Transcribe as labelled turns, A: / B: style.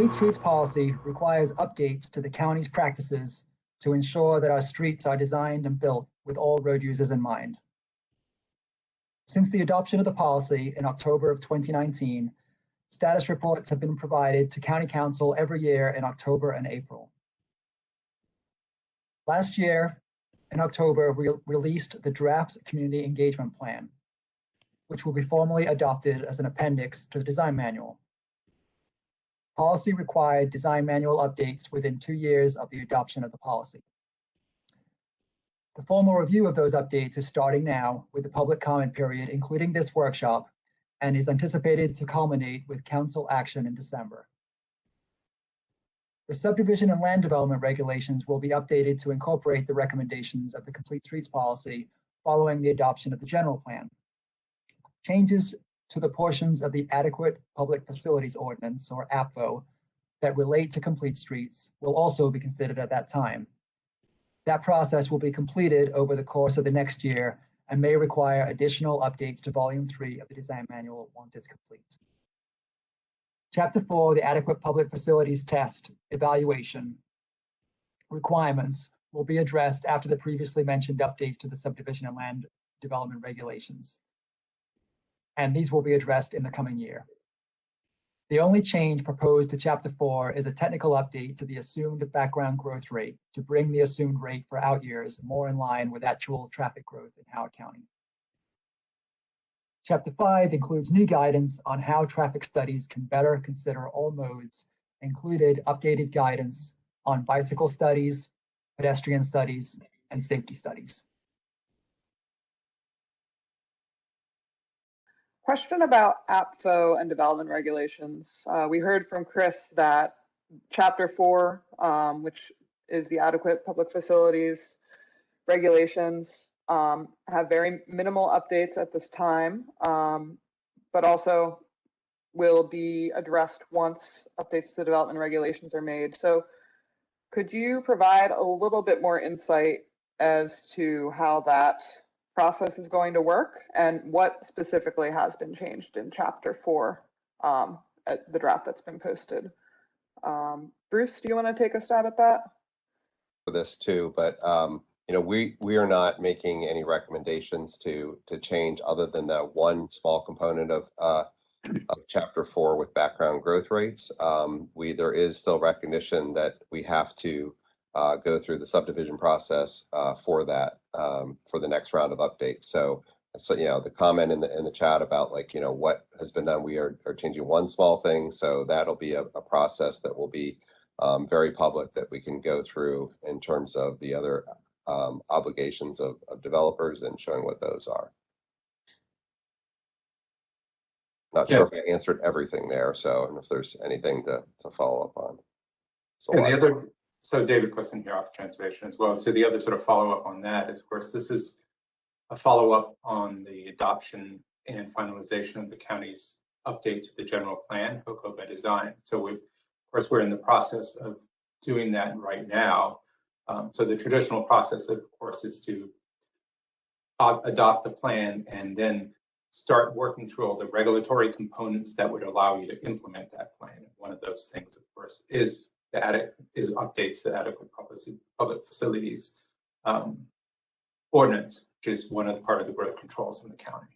A: Complete Streets policy requires updates to the county's practices to ensure that our streets are designed and built with all road users in mind. Since the adoption of the policy in October of 2019, status reports have been provided to County Council every year in October and April. Last year, in October, we released the draft Community Engagement Plan, which will be formally adopted as an appendix to the design manual. Policy required design manual updates within 2 years of the adoption of the policy. The formal review of those updates is starting now with the public comment period, including this workshop, and is anticipated to culminate with council action in December. The subdivision and land development regulations will be updated to incorporate the recommendations of the Complete Streets policy following the adoption of the general plan. Changes to the portions of the Adequate Public Facilities Ordinance, or AFPO, that relate to Complete Streets will also be considered at that time. That process will be completed over the course of the next year and may require additional updates to Volume 3 of the design manual once it's complete. Chapter 4, the Adequate Public Facilities Test Evaluation requirements will be addressed after the previously mentioned updates to the subdivision and land development regulations. And these will be addressed in the coming year. The only change proposed to Chapter 4 is a technical update to the assumed background growth rate to bring the assumed rate for out years more in line with actual traffic growth in Howard County. Chapter 5 includes new guidance on how traffic studies can better consider all modes, included updated guidance on bicycle studies, pedestrian studies, and safety studies.
B: Question about AFPO and development regulations. We heard from Chris that Chapter 4, which is the Adequate Public Facilities regulations, have very minimal updates at this time, but also will be addressed once updates to the development regulations are made. So could you provide a little bit more insight as to how that process is going to work and what specifically has been changed in Chapter 4, at the draft that's been posted? Bruce, do you want to take a stab at that?
C: For this too, but you know, we are not making any recommendations to change other than that one small component of Chapter 4 with background growth rates. There is still recognition that we have to go through the subdivision process for that for the next round of updates. So you know, the comment in the chat about, like, you know, what has been done, we are changing one small thing. So that'll be a process that will be very public that we can go through in terms of the other obligations of developers and showing what those are. Not sure if I answered everything there, so and if there's anything to follow up on.
D: So David Clifton here, off Transportation as well. So the other sort of follow up on that is, of course, this is a follow up on the adoption and finalization of the county's update to the general plan, Hoco by design. So of course, we're in the process of doing that right now. So the traditional process, of course, is to adopt the plan and then start working through all the regulatory components that would allow you to implement that plan. One of those things, of course, is updates to the Adequate Public Facilities Ordinance, which is one of the part of the growth controls in the county.